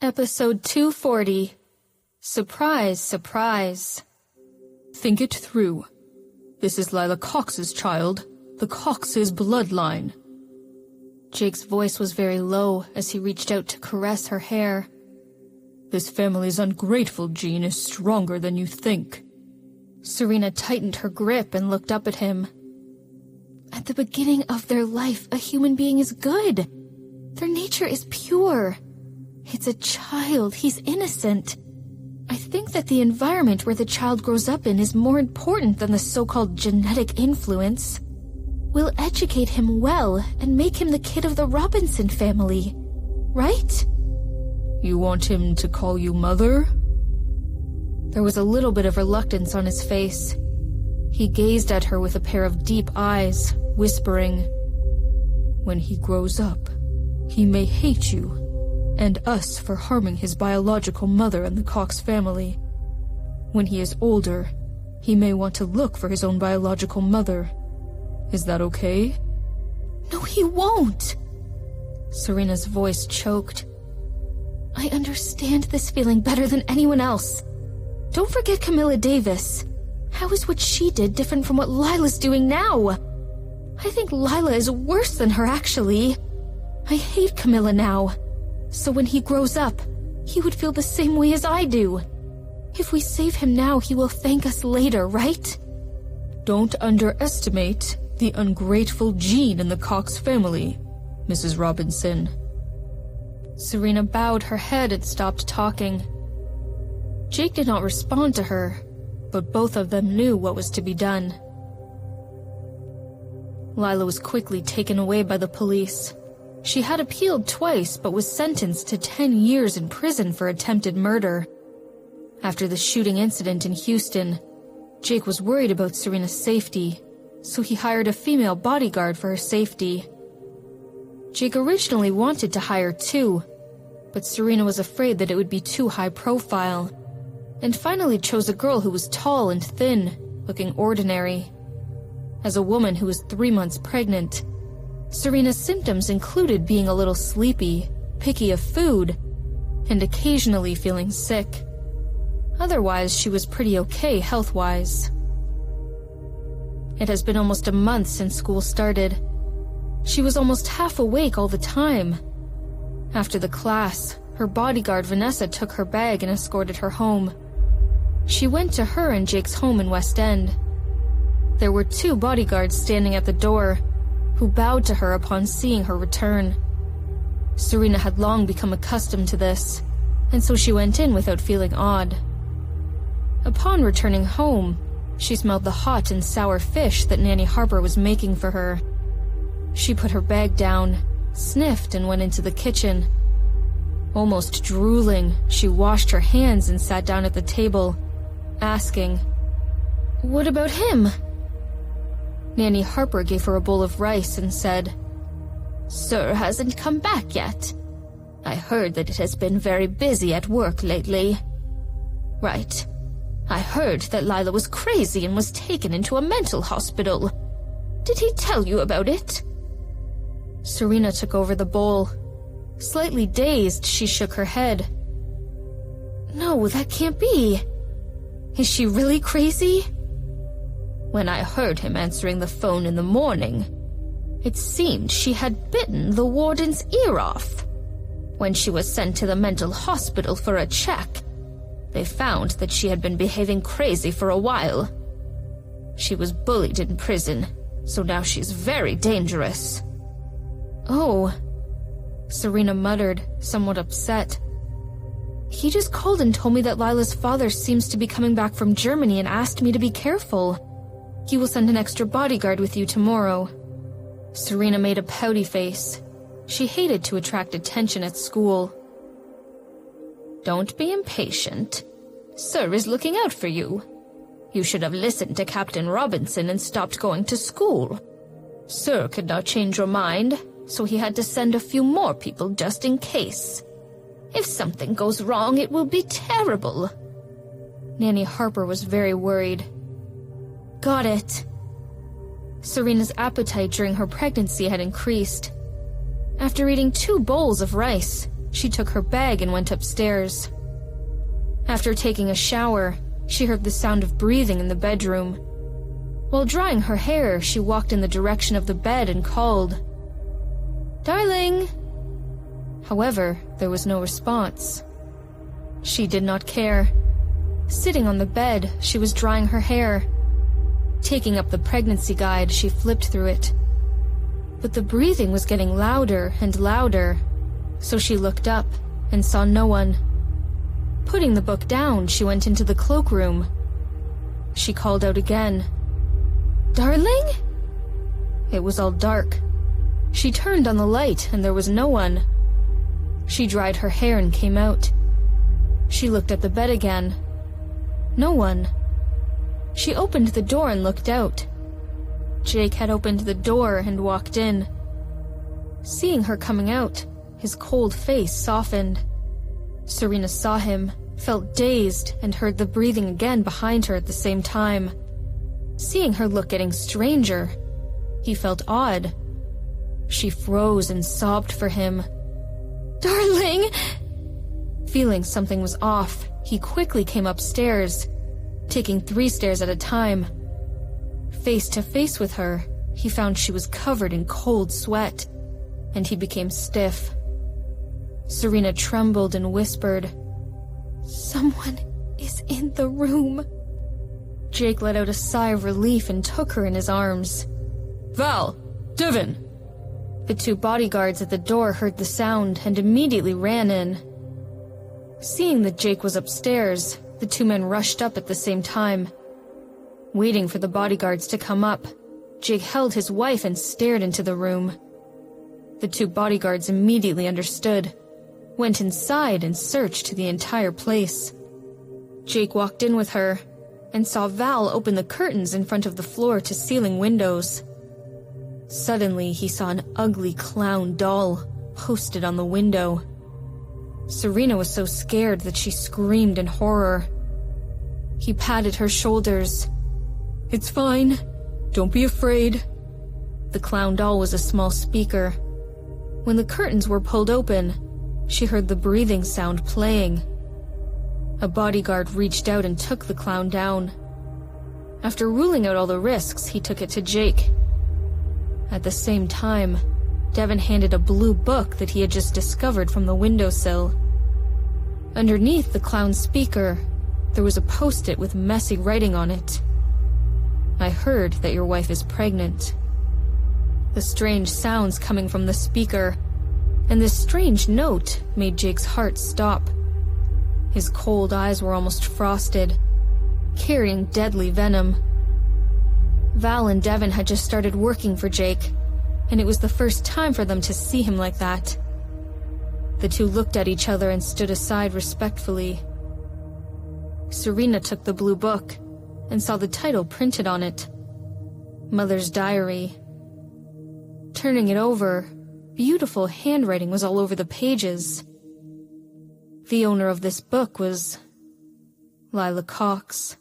Episode 240. Surprise, surprise. Think it through. This is Lila Cox's child, the Cox's bloodline. Jake's voice was very low as he reached out to caress her hair. This family's ungrateful gene is stronger than you think. Serena tightened her grip and looked up at him. At the beginning of their life, a human being is good. Their nature is pure. It's a child. He's innocent. I think that the environment where the child grows up in is more important than the so-called genetic influence. We'll educate him well and make him the kid of the Robinson family. Right? You want him to call you mother? There was a little bit of reluctance on his face. He gazed at her with a pair of deep eyes, whispering, When he grows up, he may hate you and us for harming his biological mother and the Cox family. When he is older, he may want to look for his own biological mother. Is that okay? No, he won't. Serena's voice choked. I understand this feeling better than anyone else. Don't forget Camilla Davis. How is what she did different from what Lila's doing now? I think Lila is worse than her, actually. I hate Camilla now. So when he grows up, he would feel the same way as I do. If we save him now, he will thank us later, right? Don't underestimate the ungrateful gene in the Cox family, Mrs. Robinson. Serena bowed her head and stopped talking. Jake did not respond to her, but both of them knew what was to be done. Lila was quickly taken away by the police. She had appealed twice, but was sentenced to 10 years in prison for attempted murder. After the shooting incident in Houston, Jake was worried about Serena's safety, so he hired a female bodyguard for her safety. Jake originally wanted to hire two, but Serena was afraid that it would be too high profile, and finally chose a girl who was tall and thin, looking ordinary. As a woman who was 3 months pregnant, Serena's symptoms included being a little sleepy, picky of food, and occasionally feeling sick. Otherwise, she was pretty okay health-wise. It has been almost a month since school started. She was almost half awake all the time. After the class, her bodyguard Vanessa took her bag and escorted her home. She went to her and Jake's home in West End. There were 2 bodyguards standing at the door, who bowed to her upon seeing her return. Serena had long become accustomed to this, and so she went in without feeling odd. Upon returning home, she smelled the hot and sour fish that Nanny Harper was making for her. She put her bag down, sniffed, and went into the kitchen. Almost drooling, she washed her hands and sat down at the table, asking, "What about him?" Nanny Harper gave her a bowl of rice and said, "Sir hasn't come back yet. I heard that it has been very busy at work lately." "Right. I heard that Lila was crazy and was taken into a mental hospital. Did he tell you about it?" Serena took over the bowl. Slightly dazed, she shook her head. "No, that can't be. Is she really crazy?" "When I heard him answering the phone in the morning, it seemed she had bitten the warden's ear off. When she was sent to the mental hospital for a check, they found that she had been behaving crazy for a while. She was bullied in prison, so now she's very dangerous." "Oh," Serena muttered, somewhat upset. "He just called and told me that Lila's father seems to be coming back from Germany and asked me to be careful. He will send an extra bodyguard with you tomorrow." Serena made a pouty face. She hated to attract attention at school. "Don't be impatient. Sir is looking out for you. You should have listened to Captain Robinson and stopped going to school. Sir could not change your mind, so he had to send a few more people just in case. If something goes wrong, it will be terrible." Nanny Harper was very worried. "Got it." Serena's appetite during her pregnancy had increased. After eating 2 bowls of rice, She took her bag and went upstairs. After taking a shower, she heard the sound of breathing in the bedroom. While drying her hair, she walked in the direction of the bed and called, "Darling!" However, there was no response. She did not care. Sitting on the bed, she was drying her hair. Taking up the pregnancy guide, she flipped through it. But the breathing was getting louder and louder, so she looked up and saw no one. Putting the book down, she went into the cloakroom. She called out again, "Darling?" It was all dark. She turned on the light and there was no one. She dried her hair and came out. She looked at the bed again. No one. She opened the door and looked out. Jake had opened the door and walked in. Seeing her coming out, his cold face softened. Serena saw him, felt dazed, and heard the breathing again behind her at the same time. Seeing her look getting stranger, he felt odd. She froze and sobbed for him. "Darling!" Feeling something was off, he quickly came upstairs, taking 3 stairs at a time. Face to face with her, he found she was covered in cold sweat, and he became stiff. Serena trembled and whispered, "Someone is in the room." Jake let out a sigh of relief and took her in his arms. "Val! Devin!" The 2 bodyguards at the door heard the sound and immediately ran in. Seeing that Jake was upstairs, the 2 men rushed up at the same time. Waiting for the bodyguards to come up, Jake held his wife and stared into the room. The 2 bodyguards immediately understood, went inside and searched the entire place. Jake walked in with her and saw Val open the curtains in front of the floor-to-ceiling windows. Suddenly, he saw an ugly clown doll posted on the window. Serena was so scared that she screamed in horror. He patted her shoulders. "It's fine. Don't be afraid." The clown doll was a small speaker. When the curtains were pulled open, she heard the breathing sound playing. A bodyguard reached out and took the clown down. After ruling out all the risks, he took it to Jake. At the same time, Devin handed a blue book that he had just discovered from the windowsill. Underneath the clown's speaker, there was a post-it with messy writing on it. "I heard that your wife is pregnant." The strange sounds coming from the speaker, and this strange note made Jake's heart stop. His cold eyes were almost frosted, carrying deadly venom. Val and Devin had just started working for Jake, and it was the first time for them to see him like that. The 2 looked at each other and stood aside respectfully. Serena took the blue book and saw the title printed on it, Mother's Diary. Turning it over, beautiful handwriting was all over the pages. The owner of this book was Lila Cox.